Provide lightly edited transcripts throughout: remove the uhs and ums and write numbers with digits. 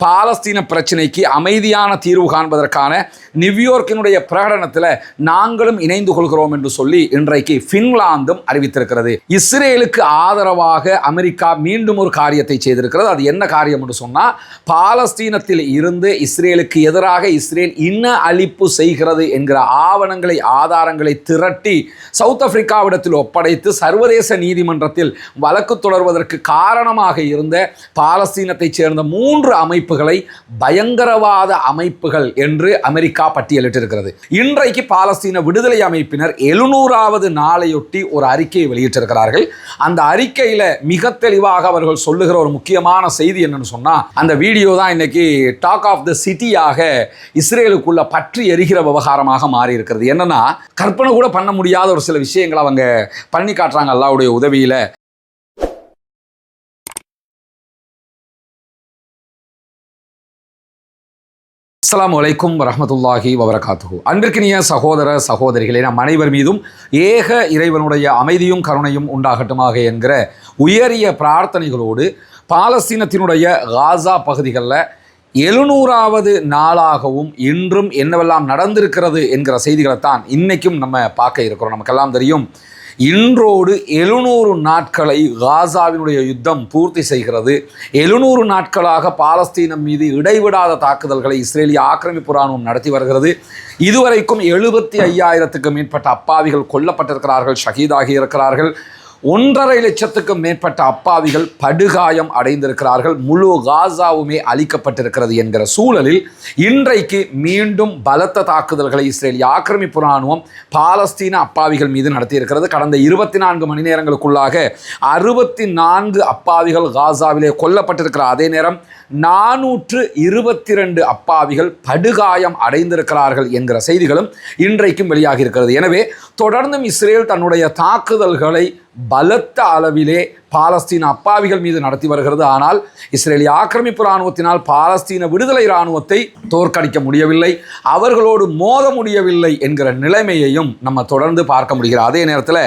பாலஸ்தீன பிரச்சனைக்கு அமைதியான தீர்வு காண்பதற்கான நியூயார்க்கினுடைய பிரகடனத்தில் நாங்களும் இணைந்து கொள்கிறோம் என்று சொல்லி இன்றைக்கு பின்லாந்தும் அறிவித்திருக்கிறது. இஸ்ரேலுக்கு ஆதரவாக அமெரிக்கா மீண்டும் ஒரு காரியத்தை செய்திருக்கிறது. அது என்ன காரியம் என்று சொன்னால், பாலஸ்தீனத்தில் இருந்து இஸ்ரேலுக்கு எதிராக இஸ்ரேல் இன அழிப்பு செய்கிறது என்கிற ஆவணங்களை ஆதாரங்களை திரட்டி சவுத் ஆப்பிரிக்காவிடத்தில் ஒப்படைத்து சர்வதேச நீதிமன்றத்தில் வழக்கு தொடர்வதற்கு காரணமாக இருந்த பாலஸ்தீனத்தை சேர்ந்த 3 அமைப்புகளை பயங்கரவாத அமைப்புகள் என்று அமெரிக்கா பட்டியலிட்டிருக்கிறது. இன்றைக்கு பாலஸ்தீன விடுதலை அமைப்பினர் 700வது நாளையொட்டி ஒரு அறிக்கையை வெளியிட்டிருக்கிறார்கள். அந்த அறிக்கையில மிக தெளிவாக அவர்கள் சொல்லுகிற ஒரு முக்கியமான செய்தி என்னன்னு சொன்னா, அந்த வீடியோ தான் இன்னைக்கு டாக் ஆஃப் தி சிட்டியாக இஸ்ரேலுக்குள்ள பற்றி எரிகிற விவகாரமாக மாறி இருக்கிறது. என்னன்னா, கற்பனை கூட பண்ண முடியாத ஒரு சில விஷயங்களை அவங்க பண்ணி காட்டுறாங்க அல்லாஹ்வுடைய உதவியில. அஸ்ஸலாமு அலைக்கும் வரஹ்மத்துல்லாஹி வபரகாத்துஹு. அன்பிற்கினிய சகோதர சகோதரிகளே, நம் அனைவர் மீதும் ஏக இறைவனுடைய அமைதியும் கருணையும் உண்டாகட்டுமாக என்கிற உயரிய பிரார்த்தனைகளோடு பாலஸ்தீனத்தினுடைய காசா பகுதிகளில் 700வது நாளாகவும் இன்றும் என்னவெல்லாம் நடந்திருக்கிறது என்கிற செய்திகளை தான் இன்றைக்கும் நம்ம பார்க்க இருக்கிறோம். நமக்கெல்லாம் தெரியும், இன்றோடு 700 நாட்களை காசாவினுடைய யுத்தம் பூர்த்தி செய்கிறது. 700 நாட்களாக பாலஸ்தீனம் மீது இடைவிடாத தாக்குதல்களை இஸ்ரேலிய ஆக்கிரமிப்பு இராணுவம் நடத்தி வருகிறது. இதுவரைக்கும் 75,000க்கும் மேற்பட்ட அப்பாவிகள் கொல்லப்பட்டிருக்கிறார்கள், ஷஹீதாகி இருக்கிறார்கள். 1.5 லட்சத்துக்கும் மேற்பட்ட அப்பாவிகள் படுகாயம் அடைந்திருக்கிறார்கள். முழு காசாவுமே அழிக்கப்பட்டிருக்கிறது என்கிற சூழலில் இன்றைக்கு மீண்டும் பலத்த தாக்குதல்களை இஸ்ரேலிய ஆக்கிரமிப்பு இராணுவம் பாலஸ்தீன அப்பாவிகள் மீது நடத்தியிருக்கிறது. கடந்த 24 மணி நேரங்களுக்குள்ளாக 64 அப்பாவிகள் காசாவிலே கொல்லப்பட்டிருக்கிற அதே நேரம் 422 அப்பாவிகள் படுகாயம் அடைந்திருக்கிறார்கள் என்கிற செய்திகளும் இன்றைக்கும் வெளியாகி இருக்கிறது. எனவே தொடர்ந்தும் இஸ்ரேல் தன்னுடைய தாக்குதல்களை பலத்த அளவிலே பாலஸ்தீன அப்பாவிகள் மீது நடத்தி வருகிறது. ஆனால் இஸ்ரேலிய ஆக்கிரமிப்பு இராணுவத்தினால் பாலஸ்தீன விடுதலை இராணுவத்தை தோற்கடிக்க முடியவில்லை, அவர்களோடு மோத முடியவில்லை என்கிற நிலைமையையும் நம்ம தொடர்ந்து பார்க்க முடிகிறது. அதே நேரத்தில்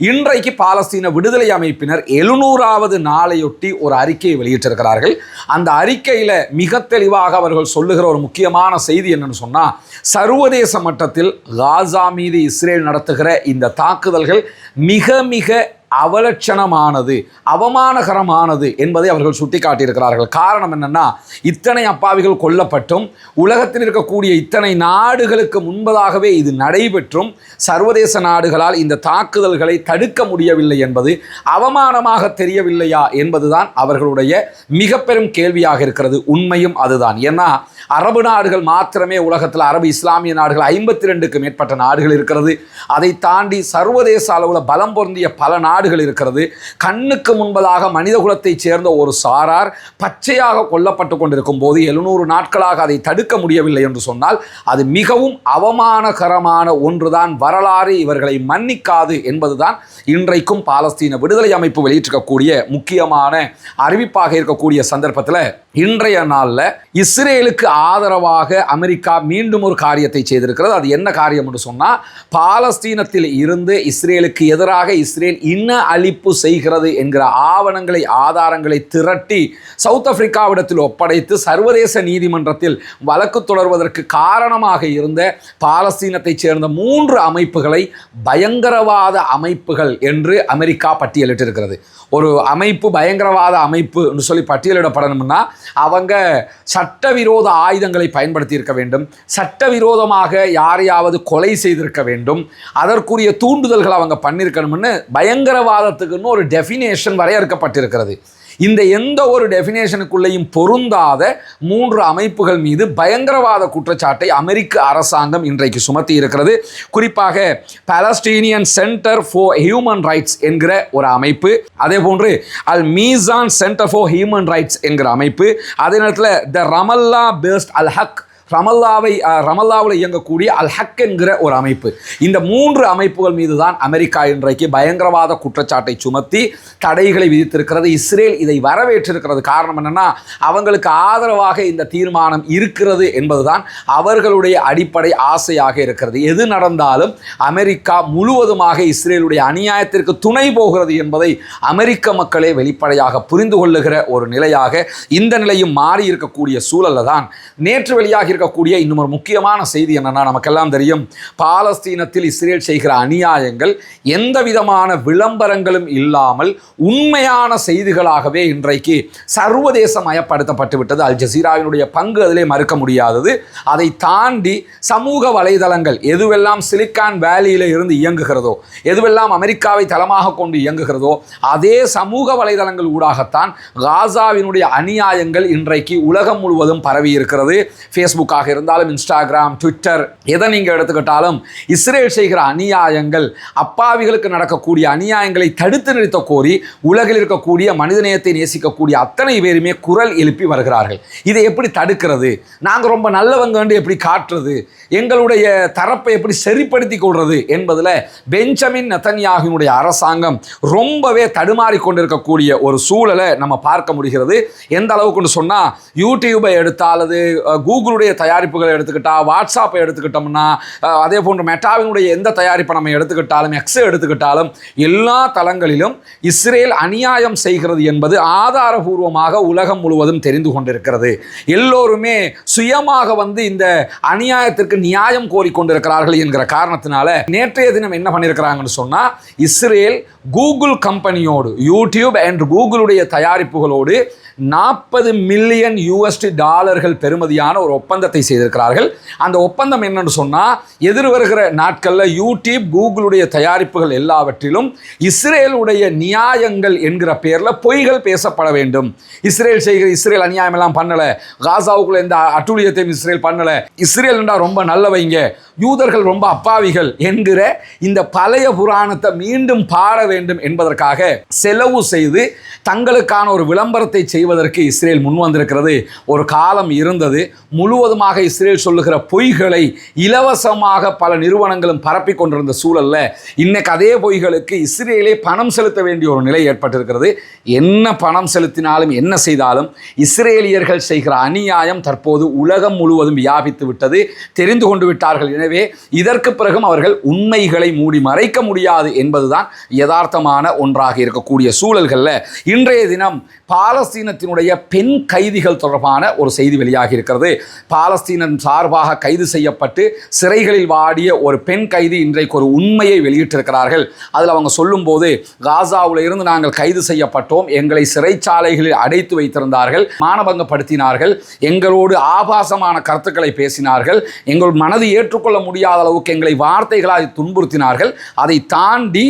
இன்றைக்கு பாலஸ்தீன விடுதலை அமைப்பினர் 700வது நாளையொட்டி ஒரு அறிக்கையை வெளியிட்டிருக்கிறார்கள். அந்த அறிக்கையில் மிக தெளிவாக அவர்கள் சொல்லுகிற ஒரு முக்கியமான செய்தி என்னன்னு சொன்னால், சர்வதேச மட்டத்தில் காசா மீது இஸ்ரேல் நடத்துகிற இந்த தாக்குதல்கள் மிக மிக அவலட்சணமானது, அவமானகரமானது என்பதை அவர்கள் சுட்டிக்காட்டியிருக்கிறார்கள். காரணம் என்னன்னா, இத்தனை அப்பாவிகள் கொல்லப்பட்டும் உலகத்தில் இருக்கக்கூடிய இத்தனை நாடுகளுக்கு முன்பதாகவே இது நடைபெற்றும் சர்வதேச நாடுகளால் இந்த தாக்குதல்களை தடுக்க முடியவில்லை என்பது அவமானமாக தெரியவில்லையா என்பதுதான் அவர்களுடைய மிக பெரும் கேள்வியாக இருக்கிறது. உண்மையும் அதுதான். ஏன்னா, அரபு நாடுகள் மாத்திரமே உலகத்தில், அரபு இஸ்லாமிய நாடுகள் 52க்கும் மேற்பட்ட நாடுகள் இருக்கிறது. அதை தாண்டி சர்வதேச அளவில் பலம் பொருந்திய பல நாடுகள் இருக்கிறது. கண்ணுக்கு முன்பதாக மனித குலத்தைச் சேர்ந்த ஒரு சாரார் பச்சையாக கொல்லப்பட்டு கொண்டிருக்கும் போது 700 நாட்களாக அதை தடுக்க முடியவில்லை என்று சொன்னால் அது மிகவும் அவமானகரமான ஒன்றுதான். வரலாறு இவர்களை மன்னிக்காது என்பதுதான் இன்றைக்கும் பாலஸ்தீன விடுதலை அமைப்பு வெளியிட்டிருக்கக்கூடிய முக்கியமான அறிவிப்பாக இருக்கக்கூடிய சந்தர்ப்பத்தில் இன்றைய நாளில் இஸ்ரேலுக்கு ஆதரவாக அமெரிக்கா மீண்டும் ஒரு காரியத்தை செய்திருக்கிறது. அது என்ன காரியம் என்று சொன்னால், பாலஸ்தீனத்தில் இருந்து இஸ்ரேலுக்கு எதிராக இஸ்ரேல் இன அழிப்பு செய்கிறது என்கிற ஆவணங்களை ஆதாரங்களை திரட்டி சவுத் ஆப்பிரிக்காவிடத்தில் ஒப்படைத்து சர்வதேச நீதிமன்றத்தில் வழக்கு தொடர்வதற்கு காரணமாக இருந்த பாலஸ்தீனத்தை சேர்ந்த 3 அமைப்புகளை பயங்கரவாத அமைப்புகள் என்று அமெரிக்கா பட்டியலிட்டிருக்கிறது. ஒரு அமைப்பு பயங்கரவாத அமைப்பு என்று சொல்லி பட்டியலிடப்படணும்னா அவங்க சட்டவிரோத ஆயுதங்களை பயன்படுத்தி இருக்க வேண்டும், சட்டவிரோதமாக யாரையாவது கொலை செய்திருக்க வேண்டும், அதற்குரிய தூண்டுதல்கள் அவங்க பண்ணியிருக்கணும்னு பயங்கரவாதத்துக்குன்னு ஒரு டெஃபினேஷன் வரையறுக்கப்பட்டிருக்கிறது. இந்த எந்த ஒரு டெஃபினேஷனுக்குள்ளேயும் பொருந்தாத 3 அமைப்புகள் மீது பயங்கரவாத குற்றச்சாட்டை அமெரிக்க அரசாங்கம் இன்றைக்கு சுமத்தி இருக்கிறது. குறிப்பாக Palestinian centre for human rights என்கிற ஒரு அமைப்பு, அதே போன்று அல் மீசான் சென்டர் ஃபார் ஹியூமன் ரைட்ஸ் என்கிற அமைப்பு, அதே நேரத்தில் த ரமல்லா பேஸ்ட் அல் ஹக் ரமல்லாவில் இயங்கக்கூடிய அல் ஹக் என்கிற ஒரு அமைப்பு. இந்த 3 அமைப்புகள் மீது தான் அமெரிக்கா இன்றைக்கு பயங்கரவாத குற்றச்சாட்டை சுமத்தி தடைகளை விதித்திருக்கிறது. இஸ்ரேல் இதை வரவேற்றிருக்கிறது. காரணம் என்னன்னா, அவங்களுக்கு ஆதரவாக இந்த தீர்மானம் இருக்கிறது என்பதுதான் அவர்களுடைய அடிப்படை ஆசையாக இருக்கிறது. எது நடந்தாலும் அமெரிக்கா முழுவதுமாக இஸ்ரேலுடைய அநியாயத்திற்கு துணை போகிறது என்பதை அமெரிக்க மக்களே வெளிப்படையாக புரிந்து கொள்ளுகிற ஒரு நிலையாக இந்த நிலையும் மாறி இருக்கக்கூடிய சூழல்ல தான் நேற்று வெளியாகி இருக்கக்கூடிய இன்னும் ஒரு முக்கியமான செய்தி என்னன்னா, நமக்கெல்லாம் தெரியும், பாலஸ்தீனத்தில் இஸ்ரேல் செய்கிற அநியாயங்கள் எந்த விதமான விளம்பரங்களும் இல்லாமல் உண்மையான செய்திகளாகவே இன்றைக்கு சர்வதேசமயப்படுத்தப்பட்டு விட்டது. அல் ஜசீராவினுடைய பங்கு அதிலே மறுக்க முடியாதது. அதை தாண்டி சமூக வலைதளங்கள் எதுவெல்லாம் சிலிக்கான் வேலியில இருந்து இயங்குகிறதோ, எதுவெல்லாம் அமெரிக்காவை தளமாக கொண்டு இயங்குகிறதோ, அதே சமூக வலைதளங்கள் ஊடாகத்தான் காசாவினுடைய அநியாயங்கள் இன்றைக்கு உலகம் முழுவதும் பரவி இருக்கிறது. ஃபேஸ்புக்காக இருந்தாலும், இன்ஸ்டாகிராம், ட்விட்டர், எதை நீங்க எடுத்துக்கிட்டாலும் இஸ்ரேல் செய்கிற அநியாயங்கள், அப்பாவிகளுக்கு நடக்கக்கூடிய அநியாயங்களை தடுத்து நிறுத்த கோரி உலகில் இருக்கக்கூடிய மனிதநேயத்தை நேசிக்கக்கூடிய அத்தனை பேருமே குரல் எழுப்பி வருகிறார்கள். இதை எப்படி தடுக்கிறது, நாங்கள் ரொம்ப நல்லவங்க எப்படி காட்டுறது, எங்களுடைய தரப்பை எப்படி சரிப்படுத்தி கொள்வது என்பதில் பெஞ்சமின் நெதன்யாகுவினுடைய அரசாங்கம் ரொம்பவே தடுமாறி கொண்டிருக்கக்கூடிய ஒரு சூழலை நம்ம பார்க்க முடிகிறது. எந்த அளவுக்கு சொன்னால், யூடியூபை எடுத்தால், அல்லது கூகுளுடைய தயாரிப்புகளை எடுத்துக்கிட்டா, வாட்ஸ்அப்பை எடுத்துக்கிட்டோம்னா, அதே போன்று மெட்டாவினுடைய எந்த தயாரிப்பை நம்ம எடுத்துக்கிட்டாலும், எக்ஸை எடுத்துக்கிட்டாலும், எல்லா தளங்களிலும் இஸ்ரேல் அநியாயம் செய்கிறது என்பது ஆதாரபூர்வமாக உலகம் முழுவதும் தெரிந்து கொண்டிருக்கிறது. எல்லோருமே சுயமாக இந்த அநியாயத்திற்கு நியாயம் கோரிக்கொண்டிருக்கிறார்கள் என்கிற காரணத்தினால நேற்றைய தினம் என்ன பண்ணியிருக்கிறாங்கன்னு சொன்னா, இஸ்ரேல் கூகுள் கம்பெனியோடு, யூடியூப் அண்ட் கூகுளுடைய தயாரிப்புகளோடு $40 மில்லியன் பெறுமதியான ஒரு ஒப்பந்தத்தை செய்திருக்கிறார்கள். அந்த ஒப்பந்தம் என்னன்னு சொன்னா, எதிர்வருகிற நாட்களில் யூடியூப், கூகுளுடைய தயாரிப்புகள் எல்லாவற்றிலும் இஸ்ரேலுடைய நியாயங்கள் என்கிற பேரில் பொய்கள் பேசப்பட வேண்டும். இஸ்ரேல் அநியாயம் எல்லாம் பண்ணல, காசாவுக்குள்ள எந்த அட்டூழியத்தையும் இஸ்ரேல் பண்ணல, இஸ்ரேல் என்றா ரொம்ப நல்லவைங்க, யூதர்கள் ரொம்ப அப்பாவிகள் என்கிற இந்த பழைய புராணத்தை மீண்டும் பாட வேண்டும் என்பதற்காக செலவு செய்து தங்களுக்கான ஒரு விளம்பரத்தை செய்வதற்கு இஸ்ரேல் முன் வந்திருக்கிறது. ஒரு காலம் இருந்தது, முழுவதுமாக இஸ்ரேல் சொல்லுகிற பொய்களை இலவசமாக பல நிறுவனங்களும் பரப்பி கொண்டிருந்த சூழல்ல இன்னைக்கு அதே பொய்களுக்கு இஸ்ரேலே பணம் செலுத்த வேண்டிய ஒரு நிலை ஏற்பட்டிருக்கிறது. என்ன பணம் செலுத்தினாலும் என்ன செய்தாலும் இஸ்ரேலியர்கள் செய்கிற அநியாயம் தற்போது உலகம் முழுவதும் வியாபித்து விட்டது, தெரிந்து கொண்டு விட்டார்கள். எனவே இதற்கு பிறகும் அவர்கள் உண்மைகளை மூடி மறைக்க முடியாது என்பதுதான் யதார்த்தமான ஒன்றாக இருக்கக்கூடிய சூழல்களில் இன்றைய தினம் பாலஸ்தீனத்தினுடைய பெண் கைதிகள் தொடர்பான ஒரு செய்தி வெளியாகி இருக்கிறது. பாலஸ்தீனம் சார்பாக கைது செய்யப்பட்டு சிறைகளில் வாடிய ஒரு பெண் கைதி இன்றைக்கு ஒரு உண்மையை வெளியிட்டிருக்கிறார்கள். அதில் அவங்க சொல்லும்போது, காசாவில் இருந்து நாங்கள் கைது செய்யப்பட்டோம், எங்களை சிறைச்சாலைகளில் அடைத்து வைத்திருந்தார்கள், மானபங்கப்படுத்தினார்கள், எங்களோடு ஆபாசமான கருத்துக்களை பேசினார்கள், எங்கள் மனது ஏற்றுக்கொள்ள முடியாத அளவுக்கு எங்களை வார்த்தைகளால் துன்புறுத்தினார்கள், அதை தாண்டி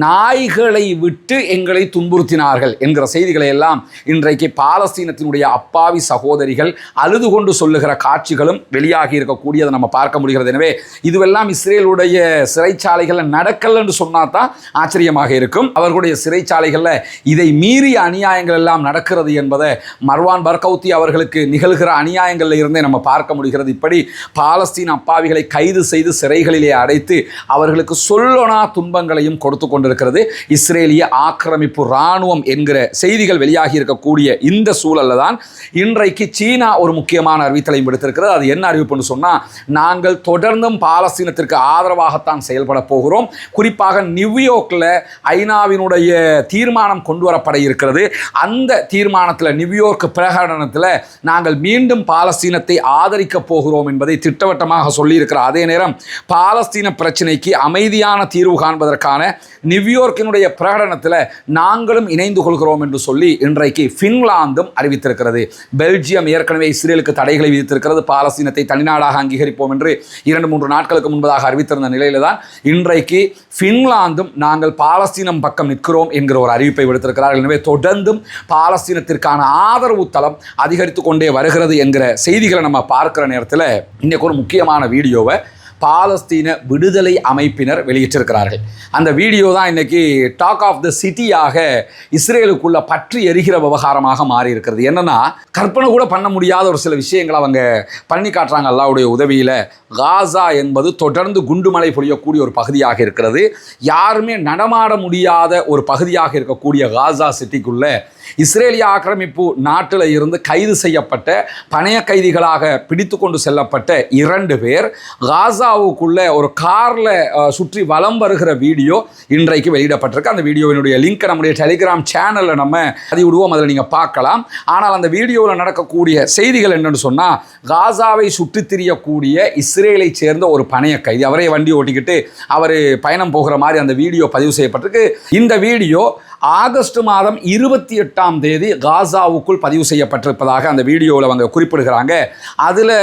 நாய்களை விட்டு எங்களை துன்புறுத்தினார்கள் என்கிற செய்திகளை எல்லாம் இன்றைக்கு பாலஸ்தீனத்தினுடைய அப்பாவி சகோதரிகள் அழுது கொண்டு சொல்லுகிற காட்சிகளும் வெளியாகி இருக்கக்கூடியதை நம்ம பார்க்க முடிகிறது. எனவே இதுவெல்லாம் இஸ்ரேலுடைய சிறைச்சாலைகளில் நடக்கல என்று சொன்னா தான் ஆச்சரியமாக இருக்கும். அவர்களுடைய சிறைச்சாலைகளில் இதை மீறிய அநியாயங்கள் எல்லாம் நடக்கிறது என்பதை மர்வான் பர்கவுத்தி அவர்களுக்கு நிகழ்கிற அநியாயங்களில் இருந்தே நம்ம பார்க்க முடிகிறது. இப்படி பாலஸ்தீன அப்பாவிகளை கைது செய்து சிறைகளிலே அடைத்து அவர்களுக்கு சொல்லொணா துன்பங்களையும் கொடுத்து கொண்டிருக்கிறது இஸ்ரேலிய ஆக்கிரமிப்பு இராணுவம் என்கிற செய்திகள் வெளியாகி இருக்கக்கூடிய இந்த சூழல்ல தான் இன்றைக்கு சீனா ஒரு முக்கியமான அறிவித்தலையும் விடுத்திருக்கிறது. அது என்ன அறிவிப்புன்னு சொன்னா, நாங்கள் தொடர்ந்தும் பாலஸ்தீனத்திற்கு ஆதரவாகத்தான் செயல்பட போகிறோம். குறிப்பாக நியூயார்க்கில் ஐநாவினுடைய தீர்மானம் கொண்டு வரப்பட இருக்கிறது. அந்த தீர்மானத்தில், நியூயார்க் பிரகடனத்தில் நாங்கள் மீண்டும் பாலஸ்தீனத்தை ஆதரிக்க போகிறோம் என்பதை திட்டவட்டமாக சொல்லியிருக்கிறார். அதே நேரம் பாலஸ்தீன பிரச்சனைக்கு அமைதியான தீர்வு காண்பதற்கான நியூயார்க்கினுடைய பிரகடனத்தில் நாங்களும் இணைந்து கொள்கிறோம் என்று சொல்லி இன்றைக்கு பின்லாந்தும் அறிவித்திருக்கிறது. பெல்ஜியம் ஏற்கனவே இஸ்ரேலுக்கு தடைகளை விதித்திருக்கிறது. பாலஸ்தீனத்தை தனிநாடாக அங்கீகரிப்போம் என்று 2-3 நாட்களுக்கு முன்பதாக அறிவித்திருந்த நிலையில தான் இன்றைக்கு பின்லாந்தும் நாங்கள் பாலஸ்தீனம் பக்கம் நிற்கிறோம் என்கிற ஒரு அறிவிப்பை விடுத்திருக்கிறார்கள். எனவே தொடர்ந்தும் பாலஸ்தீனத்திற்கான ஆதரவு தளம் அதிகரித்து கொண்டே வருகிறது என்கிற செய்திகளை நம்ம பார்க்கிற நேரத்தில் இன்னைக்கு ஒரு முக்கியமான வீடியோவை பாலஸ்தீன விடுதலை அமைப்பினர் வெளியிட்டிருக்கிறார்கள். அந்த வீடியோ தான் இன்னைக்கு டாக் ஆஃப் த சிட்டியாக இஸ்ரேலுக்குள்ள பற்றி எரிகிற விவகாரமாக மாறி இருக்கிறது. என்னன்னா, கற்பனை கூட பண்ண முடியாத ஒரு சில விஷயங்களை அவங்க பண்ணி காட்டுறாங்க. அல்லாஹ்வுடைய உதவியில் காசா என்பது தொடர்ந்து குண்டுமலை பொழியக்கூடிய ஒரு பகுதியாக இருக்கிறது. யாருமே நடமாட முடியாத ஒரு பகுதியாக இருக்கக்கூடிய காசா சிட்டிக்குள்ள இஸ்ரேலிய ஆக்கிரமிப்பு நாட்டில் இருந்து கைது செய்யப்பட்ட பணைய கைதிகளாக பிடித்து கொண்டு செல்லப்பட்ட 2 பேர் காசாவுக்குள்ள ஒரு காரில் சுற்றி வலம் வருகிற வீடியோ இன்றைக்கு வெளியிடப்பட்டிருக்கு. அந்த வீடியோவினுடைய லிங்க் நம்முடைய டெலிகிராம் சேனலில் நம்ம பதிவிடுவோம், அதில் நீங்கள் பார்க்கலாம். ஆனால் அந்த வீடியோவில் நடக்கக்கூடிய செய்திகள் என்னன்னு சொன்னால், காசாவை சுற்றி திரியக்கூடிய இஸ்ரேலை சேர்ந்த ஒரு பணைய கைதி, அவரே வண்டி ஓட்டிக்கிட்டு அவர் பயணம் போகிற மாதிரி அந்த வீடியோ பதிவு செய்யப்பட்டிருக்கு. இந்த வீடியோ ஆகஸ்ட் மாதம் 28ஆம் தேதி காசாவுக்குள் பதிவு செய்யப்பட்டிருப்பதாக அந்த வீடியோவில் அவங்க குறிப்பிடுகிறாங்க. அதில்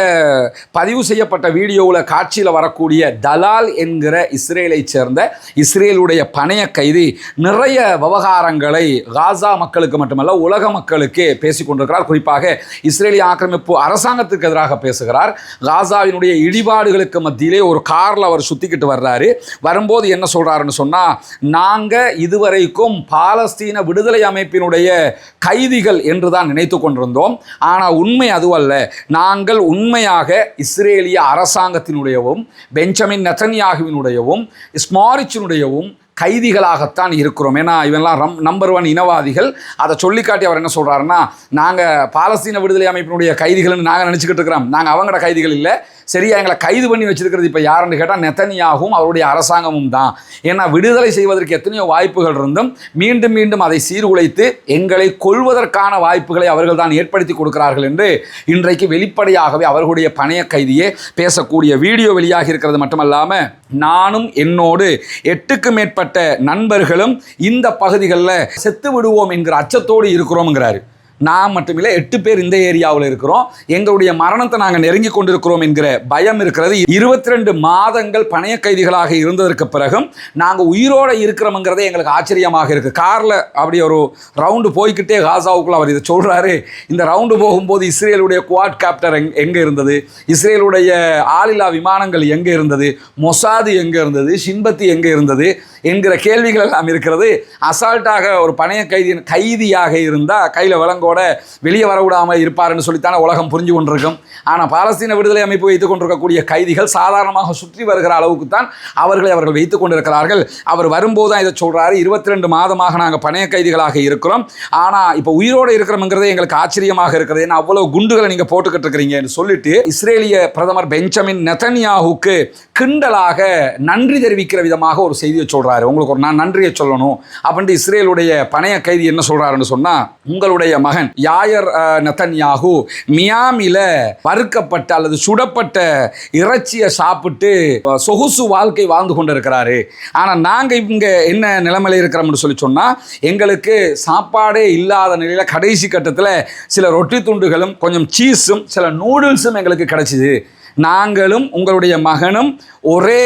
பதிவு செய்யப்பட்ட வீடியோவில் காட்சியில் வரக்கூடிய தலால் என்கிற இஸ்ரேலை சேர்ந்த இஸ்ரேலுடைய பணைய கைதி நிறைய விவகாரங்களை காசா மக்களுக்கு மட்டுமல்ல உலக மக்களுக்கு பேசிக் கொண்டிருக்கிறார். குறிப்பாக இஸ்ரேலிய ஆக்கிரமிப்பு அரசாங்கத்துக்கு எதிராக பேசுகிறார். காசாவினுடைய இடிபாடுகளுக்கு மத்தியிலே ஒரு காரில் அவர் சுற்றிக்கிட்டு வர்றாரு. வரும்போது என்ன சொல்கிறாருன்னு சொன்னால், நாங்கள் இதுவரைக்கும் பாலஸ்தீன விடுதலை அமைப்பினுடைய கைதிகள் என்று தான் நினைத்து கொண்டிருந்தோம். ஆனால் உண்மை அதுவல்ல. நாங்கள் உண்மையாக இஸ்ரேலிய அரசாங்கத்தினுடையவும் பெஞ்சமின் நெதன்யாகுவினுடையவும் ஸ்மாரிச்சினுடையவும் கைதிகளாகத்தான் இருக்கிறோம். ஏன்னா இவெல்லாம் நம்பர் 1 இனவாதிகள். அதை சொல்லிக்காட்டி அவர் என்ன சொல்கிறாருன்னா, நாங்கள் பாலஸ்தீன விடுதலை அமைப்பினுடைய கைதிகள்னு நாங்கள் நினச்சிக்கிட்டு இருக்கிறோம். நாங்கள் அவங்களோட கைதிகள் இல்லை. சரியா, எங்களை கைது பண்ணி வச்சிருக்கிறது இப்போ யாருன்னு கேட்டால் நெதன்யாகும் அவருடைய அரசாங்கமும் தான். ஏன்னா விடுதலை செய்வதற்கு எத்தனையோ வாய்ப்புகள் இருந்தும் மீண்டும் மீண்டும் அதை சீர்குலைத்து எங்களை கொல்வதற்கான வாய்ப்புகளை அவர்கள் தான் ஏற்படுத்தி கொடுக்கிறார்கள் என்று இன்றைக்கு வெளிப்படையாகவே அவர்களுடைய பணைய கைதியே பேசக்கூடிய வீடியோ வெளியாகி இருக்கிறது. மட்டுமல்லாமல் நானும் என்னோடு 8க்கும் மேற்பட்ட நண்பர்களும் இந்த பகுதிகளில் செத்து விடுவோம் என்கிற அச்சத்தோடு இருக்கிறோம்ங்கிறாரு. நான் மட்டுமில்லை, 8 பேர் இந்த ஏரியாவில் இருக்கிறோம். எங்களுடைய மரணத்தை நாங்கள் நெருங்கி கொண்டிருக்கிறோம் என்கிற பயம் இருக்கிறது. 22 மாதங்கள் பணைய கைதிகளாக இருந்ததற்கு பிறகும் நாங்கள் உயிரோடு இருக்கிறோம்ங்கிறதே எங்களுக்கு ஆச்சரியமாக இருக்குது. காரில் அப்படி ஒரு ரவுண்டு போய்கிட்டே காசாவுக்குள்ள அவர் இதை சொல்கிறாரு. இந்த ரவுண்டு போகும்போது இஸ்ரேலுடைய குவாட் கேப்டர் எங்கே இருந்தது, இஸ்ரேலுடைய ஆளில்லா விமானங்கள் எங்கே இருந்தது, மொசாது எங்கே இருந்தது, ஷின்பத்தி எங்கே இருந்தது என்கிற கேள்விகள் எல்லாம் இருக்கிறது. அசால்ட்டாக ஒரு பணைய கைதியாக இருந்தால் கையில் விளங்கோட வெளியே வரவிடாமல் இருப்பார்னு சொல்லித்தானே உலகம் புரிஞ்சு கொண்டிருக்கும். ஆனால் பாலஸ்தீன விடுதலை அமைப்பு வைத்துக் கொண்டிருக்கக்கூடிய கைதிகள் சாதாரணமாக சுற்றி வருகிற அளவுக்கு தான் அவர்கள் வைத்துக் கொண்டிருக்கிறார்கள். அவர் வரும்போது தான் இதை சொல்கிறாரு, 22 மாதமாக நாங்கள் பணைய கைதிகளாக இருக்கிறோம், ஆனால் இப்போ உயிரோடு இருக்கிறோம்ங்கிறதே எங்களுக்கு ஆச்சரியமாக இருக்கிறது. ஏன்னா அவ்வளவு குண்டுகளை நீங்கள் போட்டுக்கிட்டு இருக்கிறீங்கன்னு சொல்லிட்டு இஸ்ரேலிய பிரதமர் பெஞ்சமின் நெதன்யாகுக்கு கிண்டலாக நன்றி தெரிவிக்கிற விதமாக ஒரு செய்தியை சொல்கிறார். உங்களுக்கு ஒரு நான் நன்றியை சொல்லணும் அப்படின்ட்டு இஸ்ரேலுடைய பணைய கைதி என்ன சொல்றாருன்னு சொன்னா, உங்களுடைய மகன் யாயர் நெதன்யாகு மியாமில வறுக்கப்பட்ட அல்லது சுடப்பட்ட இறைச்சியை சாப்பிட்டு சொகுசு வாழ்க்கை வாழ்ந்து கொண்டிருக்கிறாரு. ஆனால் நாங்கள் இங்கே என்ன நிலைமையில் இருக்கிறோம்னு சொல்லி சொன்னால், எங்களுக்கு சாப்பாடே இல்லாத நிலையில் கடைசி கட்டத்தில் சில ரொட்டி துண்டுகளும் கொஞ்சம் சீஸும் சில நூடுல்ஸும் எங்களுக்கு கிடைச்சிது. நாங்களும் உங்களுடைய மகனும் ஒரே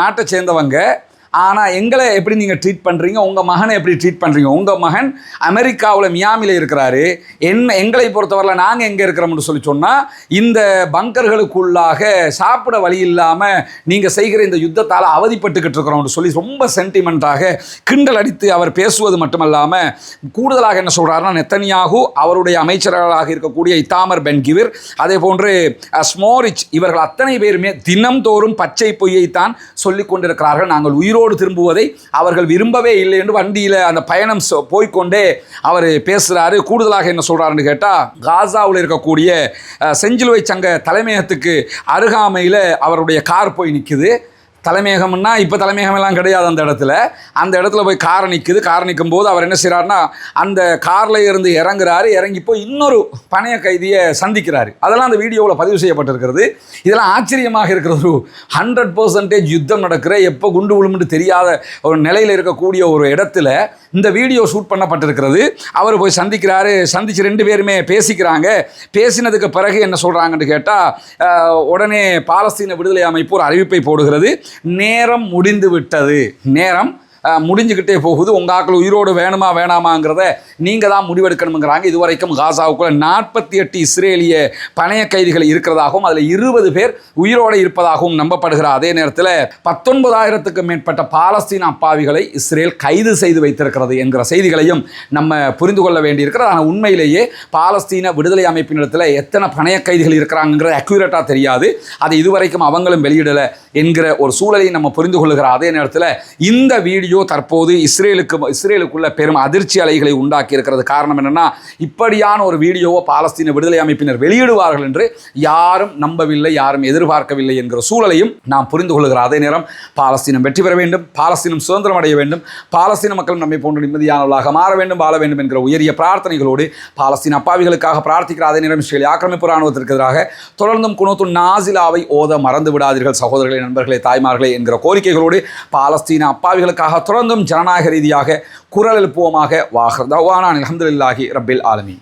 நாட்டை சேர்ந்தவங்க. ஆனால் எங்களை எப்படி நீங்கள் ட்ரீட் பண்ணுறீங்க, உங்கள் மகனை எப்படி ட்ரீட் பண்ணுறீங்க? உங்கள் மகன் அமெரிக்காவில் மியாமியில் இருக்கிறாரு. எங்களை பொறுத்தவரையில் நாங்கள் எங்கே இருக்கிறோம்னு சொல்லி சொன்னால், இந்த பங்கர்களுக்குள்ளாக சாப்பிட வழி இல்லாமல் நீங்கள் செய்கிற இந்த யுத்தத்தால் அவதிப்பட்டுக்கிட்டு இருக்கிறோம்னு சொல்லி ரொம்ப சென்டிமெண்ட்டாக கிண்டல் அடித்து அவர் பேசுவது மட்டுமல்லாமல் கூடுதலாக என்ன சொல்கிறாருன்னா, நெதன்யாகு அவருடைய அமைச்சர்களாக இருக்கக்கூடிய இத்தாமர் பென் கிவிர், அதே போன்று ஸ்மோரிச், இவர்கள் அத்தனை பேருமே தினம்தோறும் பச்சை பொய்யைத்தான் சொல்லிக் கொண்டிருக்கிறார்கள். நாங்கள் உயிரோடு திரும்புவதை அவர்கள் விரும்பவே இல்லை என்று வண்டியில் அந்த பயணம் போய்கொண்டே அவர் பேசுகிறாரு. கூடுதலாக என்ன சொல்கிறாருன்னு கேட்டால், காசாவில் இருக்கக்கூடிய செஞ்சிலுவை சங்க தலைமையகத்துக்கு அருகாமையில் அவருடைய கார் போய் நிற்குது. தலைமையகம்னா இப்போ தலைமையகமெல்லாம் கிடையாது. அந்த இடத்துல போய் காரை நிற்கும் போது அவர் என்ன செய்கிறாருன்னா, அந்த காரில் இருந்து இறங்குறாரு. இறங்கி போய் இன்னொரு பணைய கைதியை சந்திக்கிறாரு. அதெல்லாம் அந்த வீடியோவில் பதிவு செய்யப்பட்டிருக்கிறது. இதெல்லாம் ஆச்சரியமாக இருக்கிறது. ஒரு 100% யுத்தம் நடக்கிற, எப்போ குண்டு விழுமுன்னு தெரியாத ஒரு நிலையில் இருக்கக்கூடிய ஒரு இடத்துல இந்த வீடியோ ஷூட் பண்ணப்பட்டிருக்கிறது. அவர் போய் சந்திக்கிறாரு. சந்தித்து 2 பேருமே பேசிக்கிறாங்க. பேசினதுக்கு பிறகு என்ன சொல்கிறாங்கன்னு கேட்டால், உடனே பாலஸ்தீன விடுதலை அமைப்பு ஒரு அறிவிப்பை போடுகிறது. நேரம் முடிந்து விட்டது, நேரம் முடிஞ்சுக்கிட்டே போகுது. உங்கள் ஆக்கள் உயிரோடு வேணுமா வேணாமாங்கிறத நீங்கள் தான் முடிவெடுக்கணுங்கிறாங்க. இதுவரைக்கும் காசாவுக்குள்ள 48 இஸ்ரேலிய பணைய கைதிகள் இருக்கிறதாகவும் அதில் 20 பேர் உயிரோடு இருப்பதாகவும் நம்பப்படுகிறார். அதே நேரத்தில் 19,000க்கும் மேற்பட்ட பாலஸ்தீன அப்பாவிகளை இஸ்ரேல் கைது செய்து வைத்திருக்கிறது என்கிற செய்திகளையும் நம்ம புரிந்து கொள்ள வேண்டியிருக்கிறது. ஆனால் உண்மையிலேயே பாலஸ்தீன விடுதலை அமைப்பினிடத்தில் எத்தனை பணைய கைதிகள் இருக்கிறாங்கிறது அக்யூரேட்டாக தெரியாது. அதை இதுவரைக்கும் அவங்களும் வெளியிடலை என்கிற ஒரு சூழலை நம்ம புரிந்து கொள்ளுகிற அதே நேரத்தில் இந்த வீடியோ தற்போது இஸ்ரேலுக்குள்ள பெரும் அதிர்ச்சி அலைகளை உண்டாக்கி இருக்கிறது. காரணம் என்னன்னா, இப்படியான ஒரு வீடியோவை பாலஸ்தீன விடுதலை அமைப்பினர் வெளியிடுவார்கள் என்று யாரும் நம்பவில்லை, யாரும் எதிர்பார்க்கவில்லை என்கிற சூழலையும் நாம் புரிந்து கொள்ளுகிற அதே நேரம் பாலஸ்தீனம் வெற்றி பெற வேண்டும், பாலஸ்தீனம் சுதந்திரம் அடைய வேண்டும், பாலஸ்தீன மக்கள் நம்மை போன்று நிம்மதியானவர்களாக மாற வேண்டும், வாழ வேண்டும் என்கிற உயரிய பிரார்த்தனைகளோடு பாலஸ்தீன அப்பாவிகளுக்காக பிரார்த்திக்கிற அதே நேரம் இஸ்ரேல் ஆக்கிரமிப்பு ராணுவத்திற்கு எதிராக தொடர்ந்தும் குனூத்து நாசிலாவை ஓத மறந்து விடாதீர்கள் சகோதரர்களே, நண்பர்களே, தாய்மார்களே என்கிற கோரிக்கைகளோடு பாலஸ்தீன அப்பாவிகளுக்காக தொடர்ந்தும் ஜனநாயக ரீதியாக குரல் எழுப்புவோமாக. வாஹர் தவானா அல்ஹம்துலில்லாஹி ரப்பில் ஆலமீன்.